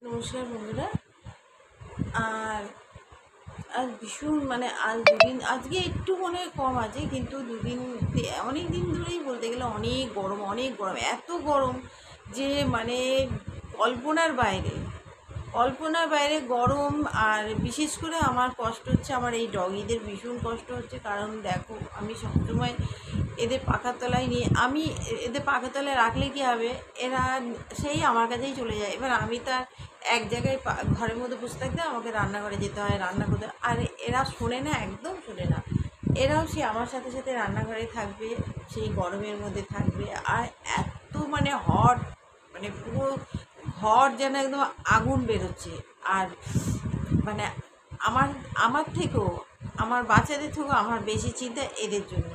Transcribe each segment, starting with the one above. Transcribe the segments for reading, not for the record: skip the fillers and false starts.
নমস্কার বন্ধুরা। আর আর ভীষণ আজ দুদিন, আজকে একটু মনে হয় কম আছে, কিন্তু দুদিন অনেক দিন ধরেই বলতে গেলে অনেক গরম, অনেক গরম, এত গরম যে কল্পনার বাইরে, কল্পনার বাইরে গরম। আর বিশেষ করে আমার কষ্ট হচ্ছে, আমার এই ডগিদের ভীষণ কষ্ট হচ্ছে। কারণ দেখো, আমি সবসময় এদের পাখার তলায় নিয়ে, আমি এদের পাখার তলায় রাখলে কী হবে, এরা সেই আমার কাছেই চলে যায়। এবার আমি তার এক জায়গায় ঘরের মধ্যে বসে থাকতে আমাকে রান্নাঘরে যেতে হয়, রান্না করতে হয়। আর এরা শোনে না, একদম শোনে না। এরাও সে আমার সাথে সাথে রান্নাঘরে থাকবে, সেই গরমের মধ্যে থাকবে। আর এত হট, পুরো ঘর যেন একদম আগুন বেরোচ্ছে। আর মানে আমার আমার থেকেও, আমার বাচ্চাদের থেকেও আমার বেশি চিন্তা এদের জন্য,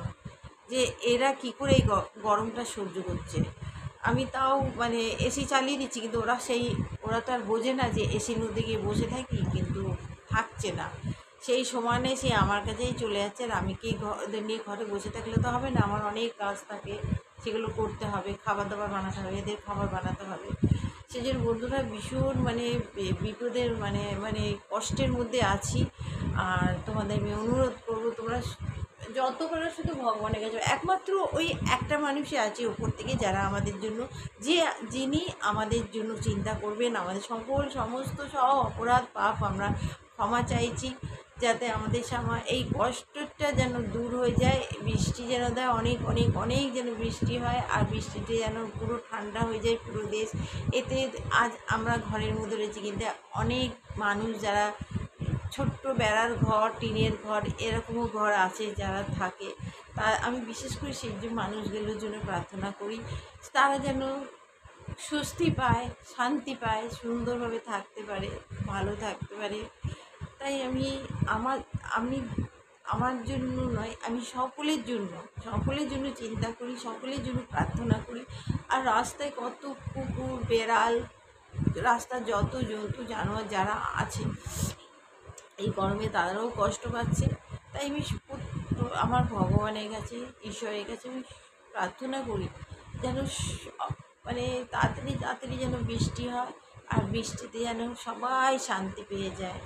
যে এরা কি করে এই গরমটা সহ্য করছে। আমি তাও এসি চালিয়ে দিচ্ছি, কিন্তু ওরা তো আর বোঝে না যে এসির মধ্যে গিয়ে বসে থাকি, কিন্তু থাকছে না। সেই সমানে সে আমার কাছেই চলে যাচ্ছে। আর আমি কি ওদের নিয়ে ঘরে বসে থাকলে তো হবে না, আমার অনেক কাজ থাকে, সেগুলো করতে হবে, খাবার দাবার বানাতে হবে, এদের খাবার বানাতে হবে। সেজন্য বন্ধুরা ভীষণ বিপদের কষ্টের মধ্যে আছি। আর তোমাদের আমি অনুরোধ করবো, তোমরা যত করে শুধু ভগবানের কাছে, একমাত্র ওই একটা মানুষই আছে ওপর থেকে, যারা আমাদের জন্য, যিনি আমাদের জন্য চিন্তা করবেন। আমাদের সমস্ত সব অপরাধ পাপ আমরা ক্ষমা চাইছি, যাতে আমাদের এই কষ্টটা যেন দূর হয়ে যায়। বৃষ্টি যেন দেয়, অনেক অনেক অনেক যেন বৃষ্টি হয়। আর বৃষ্টিতে যেন পুরো ঠান্ডা হয়ে যায় পুরো দেশ। এতে আজ আমরা ঘরের মধ্যে রয়েছি, কিন্তু অনেক মানুষ যারা ছোট্ট বেড়ার ঘর, টিনের ঘর, এরকমও ঘর আছে যারা থাকে, তা আমি বিশেষ করে সেই যে মানুষগুলোর জন্য প্রার্থনা করি, তারা যেন স্বস্তি পায়, শান্তি পায়, সুন্দরভাবে থাকতে পারে, ভালো থাকতে পারে। তাই আমি আমার জন্য নয়, আমি সকলের জন্য চিন্তা করি, সকলের জন্য প্রার্থনা করি। আর রাস্তায় কত কুকুর, বেড়াল, রাস্তার যত জন্তু জানোয়ার যারা আছে, এই গরমে তারাও কষ্ট পাচ্ছে। তাই আমি আমার ভগবানের কাছে, ঈশ্বরের কাছে আমি প্রার্থনা করি যেন তাড়াতাড়ি তাড়াতাড়ি যেন বৃষ্টি হয়, আর বৃষ্টিতে যেন সবাই শান্তি পেয়ে যায়।